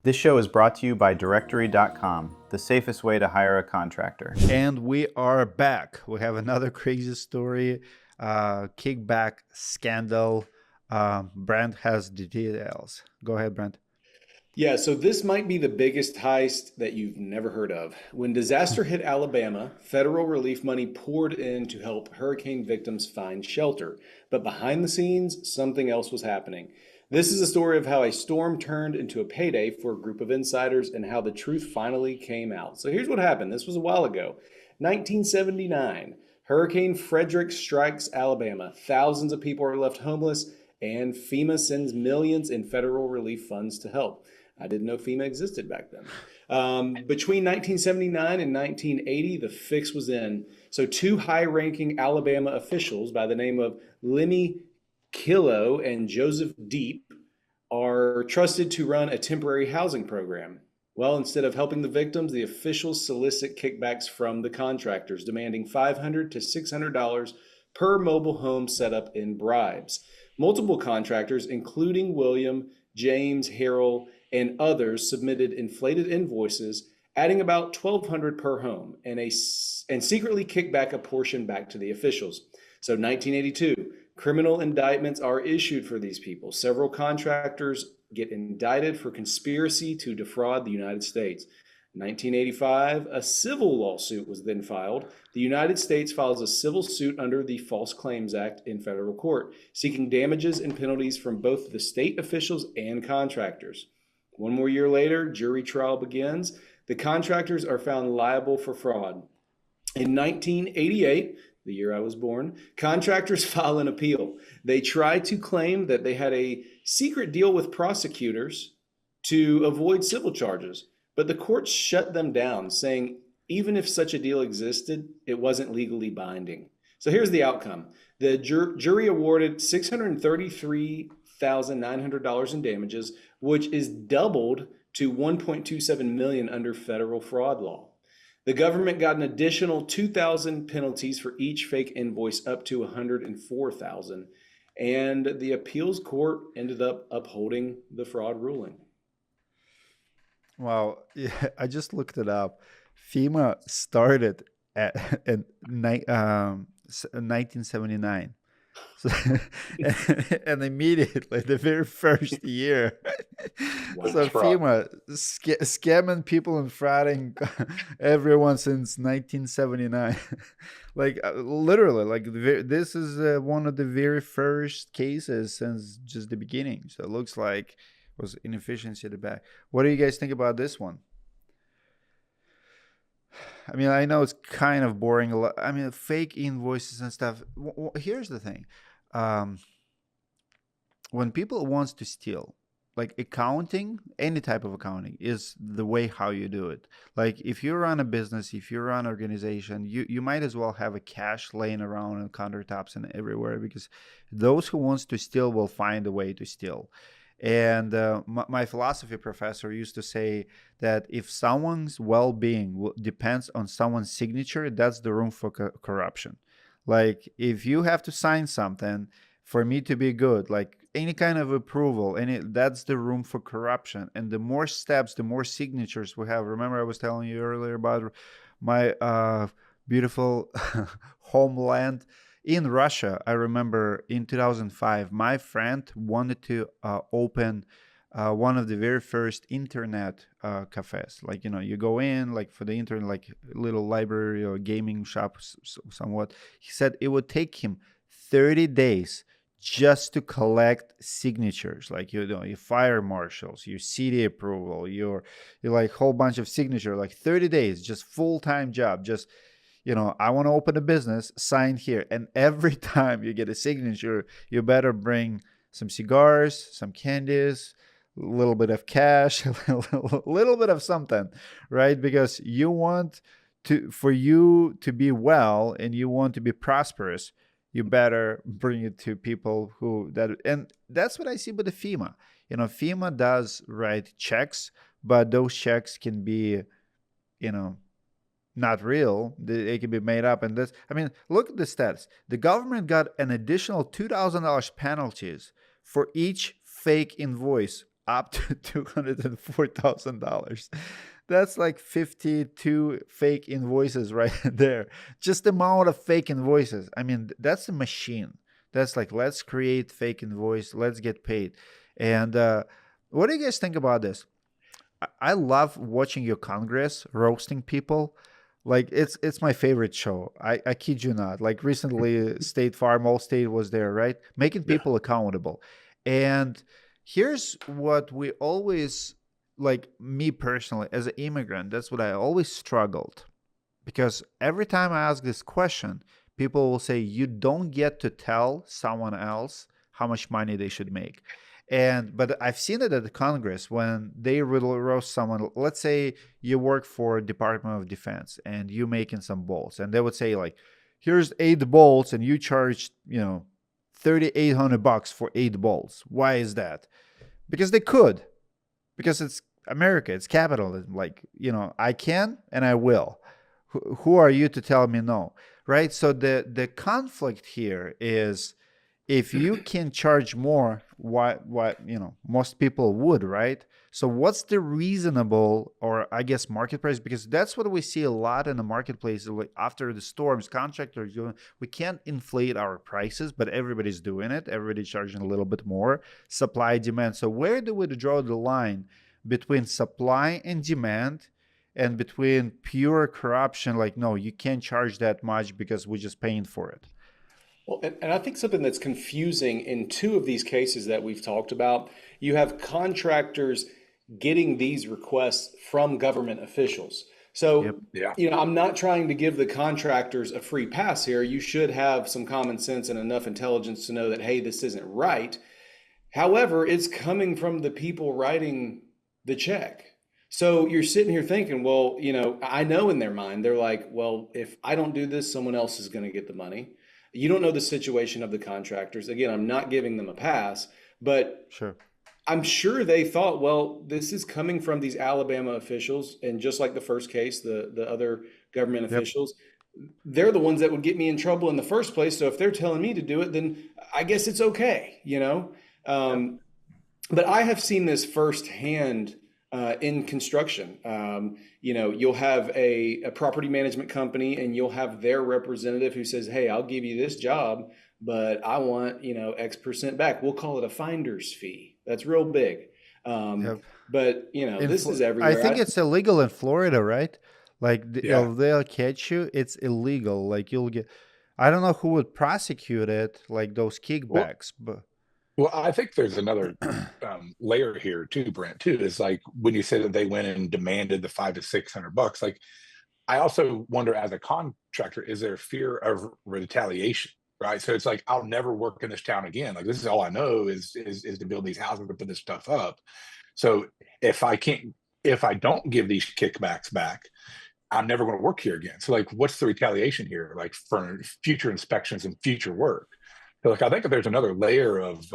This show is brought to you by Directory.com, the safest way to hire a contractor. And we are back. We have another crazy story, kickback scandal. Brent has the details. Go ahead, Brent. Yeah, so this might be the biggest heist that you've never heard of. When disaster hit Alabama, federal relief money poured in to help hurricane victims find shelter. But behind the scenes, something else was happening. This is a story of how a storm turned into a payday for a group of insiders and how the truth finally came out. So here's what happened. This was a while ago. 1979, Hurricane Frederick strikes Alabama. Thousands of people are left homeless, and FEMA sends millions in federal relief funds to help. I didn't know FEMA existed back then. Between 1979 and 1980, the fix was in. So two high-ranking Alabama officials by the name of Lemmy Killo and Joseph Deep are trusted to run a temporary housing program. Well, instead of helping the victims, the officials solicit kickbacks from the contractors, demanding $500 to $600 per mobile home set up in bribes. Multiple contractors, including William, James, Harrell, and others, submitted inflated invoices, adding about $1,200 per home, and secretly kicked back a portion back to the officials. So 1982, criminal indictments are issued for these people. Several contractors get indicted for conspiracy to defraud the United States. 1985, a civil lawsuit was then filed. The United States files a civil suit under the False Claims Act in federal court, seeking damages and penalties from both the state officials and contractors. One more year later, jury trial begins. The contractors are found liable for fraud. In 1988, the year I was born, contractors file an appeal. They try to claim that they had a secret deal with prosecutors to avoid civil charges, but the courts shut them down, saying even if such a deal existed, it wasn't legally binding. So here's the outcome. The jury awarded $633,900 in damages, which is doubled to $1.27 million under federal fraud law. The government got an additional 2,000 penalties for each fake invoice, up to 104,000, and the appeals court ended up upholding the fraud ruling. Well, yeah, I just looked it up. FEMA started in 1979. So, and immediately, the very first year, so FEMA scamming people and frauding everyone since 1979. Like literally, like this is one of the very first cases since just the beginning. So it looks like it was inefficiency at the back. What do you guys think about this one? I mean, I know it's kind of boring. I mean, fake invoices and stuff. Here's the thing. When people wants to steal, like accounting, any type of accounting is the way how you do it. Like if you run a business, if you run an organization, you might as well have a cash laying around on countertops and everywhere, because those who wants to steal will find a way to steal. And my philosophy professor used to say that if someone's well-being depends on someone's signature, that's the room for corruption. Like if you have to sign something for me to be good, like any kind of approval, that's the room for corruption. And the more steps, the more signatures we have. Remember, I was telling you earlier about my beautiful homeland. In Russia, I remember in 2005, my friend wanted to open one of the very first internet cafes. Like, you go in, like for the internet, like little library or gaming shop somewhat. He said it would take him 30 days just to collect signatures, like your fire marshals, your city approval, your like whole bunch of signature, like 30 days, just full-time job, just I want to open a business, sign here. And every time you get a signature, you better bring some cigars, some candies, a little bit of cash, a little bit of something, right? Because you want for you to be well and you want to be prosperous, you better bring it to people and that's what I see with the FEMA. FEMA does write checks, but those checks can be, not real. They can be made up. And look at the stats. The government got an additional $2,000 penalties for each fake invoice up to $204,000. That's like 52 fake invoices right there. Just the amount of fake invoices. I mean, that's a machine. That's like, let's create fake invoice, let's get paid. And what do you guys think about this? I love watching your Congress roasting people. Like it's my favorite show. I kid you not. Like recently, State Farm, Allstate was there, right? Making Yeah. people accountable. And here's what we always, like me personally, as an immigrant, that's what I always struggled. Because every time I ask this question, people will say, you don't get to tell someone else how much money they should make. And but I've seen it at the Congress when they really roast someone. Let's say you work for Department of Defense and you making some bolts, and they would say like, "Here's 8 bolts, and you charge $3,800 for 8 bolts." Why is that? Because they could, because it's America, it's capitalism. Like I can and I will. Who are you to tell me no, right? So the conflict here is, if you can charge more, what most people would, right? So what's the reasonable, or I guess market price? Because that's what we see a lot in the marketplace. Like after the storms, contractors doing, we can't inflate our prices, but everybody's doing it. Everybody's charging a little bit more. Supply, demand. So where do we draw the line between supply and demand, and between pure corruption? Like, no, you can't charge that much because we're just paying for it. Well, and I think something that's confusing in two of these cases that we've talked about, you have contractors getting these requests from government officials. Yep. So, Yeah. I'm not trying to give the contractors a free pass here. You should have some common sense and enough intelligence to know that, hey, this isn't right. However, it's coming from the people writing the check. So you're sitting here thinking, well, I know in their mind, they're like, well, if I don't do this, someone else is going to get the money. You don't know the situation of the contractors. Again, I'm not giving them a pass, but Sure. I'm sure they thought, well, this is coming from these Alabama officials. And just like the first case, the other government Yep. officials, they're the ones that would get me in trouble in the first place. So if they're telling me to do it, then I guess it's okay, But I have seen this firsthand in construction. You'll have a property management company, and you'll have their representative who says, hey, I'll give you this job, but I want, X% back. We'll call it a finder's fee. That's real big. Yep. But, this is I everywhere. think it's illegal in Florida, right? Like Yeah. if they'll catch you, it's illegal. Like you'll get, I don't know who would prosecute it, like those Well, kickbacks, but well, I think there's another layer here too, Brent. Too is like when you say that they went and demanded the $500 to $600. Like, I also wonder, as a contractor, is there fear of retaliation? Right. So it's like, I'll never work in this town again. Like, this is all I know is to build these houses and put this stuff up. So if I don't give these kickbacks back, I'm never going to work here again. So like, what's the retaliation here? Like for future inspections and future work. So like, I think that there's another layer of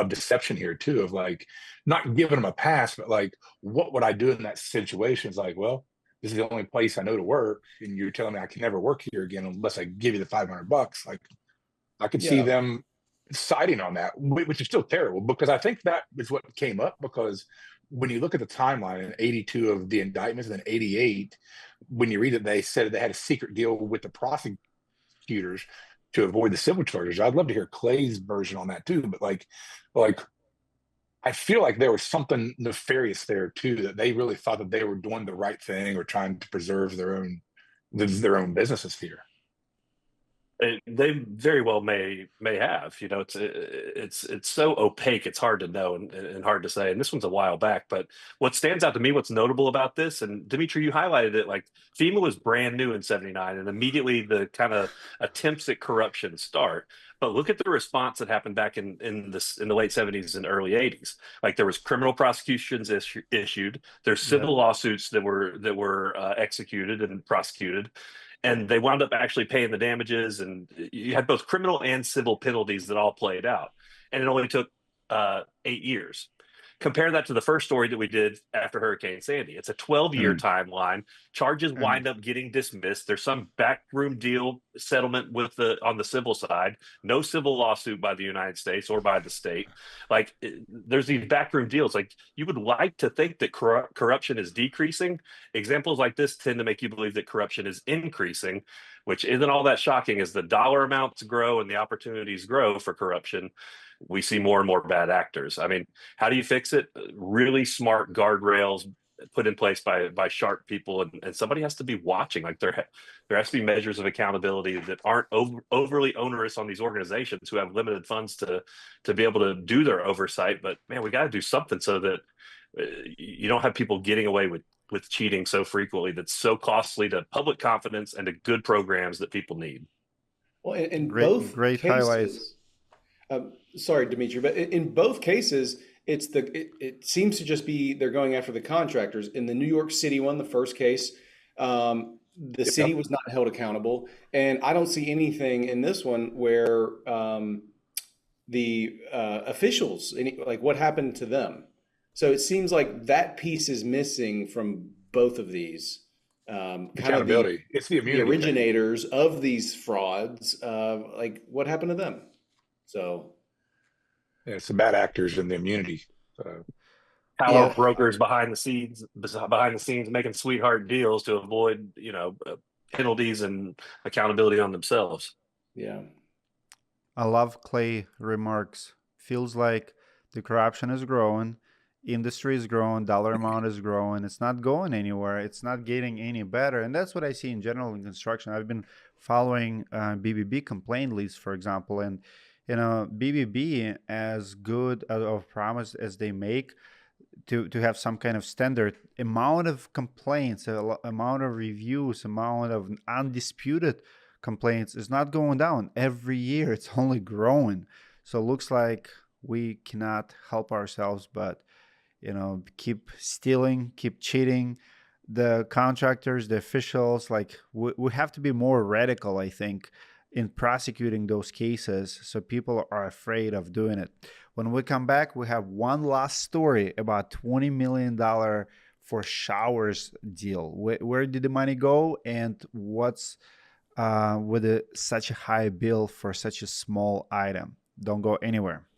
deception here too, of like not giving them a pass, but like, what would I do in that situation? It's like, well, this is the only place I know to work, and you're telling me I can never work here again unless I give you the $500. Like, I could see Yeah. them siding on that, which is still terrible, because I think that is what came up, because when you look at the timeline in 82 of the indictments, and then 88, when you read it, they said they had a secret deal with the prosecutors to avoid the civil charges. I'd love to hear Clay's version on that too, but like I feel like there was something nefarious there too, that they really thought that they were doing the right thing or trying to preserve their own businesses here. They very well may have. It's so opaque, it's hard to know and hard to say. And this one's a while back, but what stands out to me, what's notable about this, and Dimitri, you highlighted it, like FEMA was brand new in '79, and immediately the kind of attempts at corruption start. But look at the response that happened back in the late '70s and early '80s. Like, there was criminal prosecutions issued. There's civil lawsuits that were executed and prosecuted, and they wound up actually paying the damages, and you had both criminal and civil penalties that all played out. And it only took 8 years. compare that to the first story that we did after Hurricane Sandy. It's a 12-year timeline. Charges wind up getting dismissed. There's some backroom deal settlement on the civil side. No civil lawsuit by the United States or by the state. Like, there's these backroom deals. Like, you would like to think that corruption is decreasing. Examples like this tend to make you believe that corruption is increasing, which isn't all that shocking. As the dollar amounts grow and the opportunities grow for corruption, we see more and more bad actors. I mean, how do you fix it? Really smart guardrails put in place by sharp people, and somebody has to be watching. Like, there has to be measures of accountability that aren't overly onerous on these organizations who have limited funds to be able to do their oversight. But man, we got to do something so that you don't have people getting away with cheating so frequently. That's so costly to public confidence and to good programs that people need. Well, in Great both highlights. sorry, Dimitri, but in both cases, it seems to just be they're going after the contractors. In the New York City one, the first case, the city was not held accountable, and I don't see anything in this one where the officials, like, what happened to them. So it seems like that piece is missing from both of these. Accountability. It's the immunity the originators of these frauds. Like, what happened to them? So yeah, it's the bad actors and the immunity. Power brokers behind the scenes making sweetheart deals to avoid, penalties and accountability on themselves. Yeah. I love Clay remarks. Feels like the corruption is growing, industry is growing, dollar amount is growing. It's not going anywhere. It's not getting any better. And that's what I see in general in construction. I've been following BBB complaint lists, for example, and BBB, as good of promise as they make, to have some kind of standard amount of complaints, amount of reviews, amount of undisputed complaints is not going down. Every year it's only growing. So it looks like we cannot help ourselves but keep stealing, keep cheating. The contractors, the officials, like, we have to be more radical, I think, in prosecuting those cases, so people are afraid of doing it. When we come back, we have one last story about $20 million for showers deal. Where did the money go, and what's with such a high bill for such a small item? Don't go anywhere.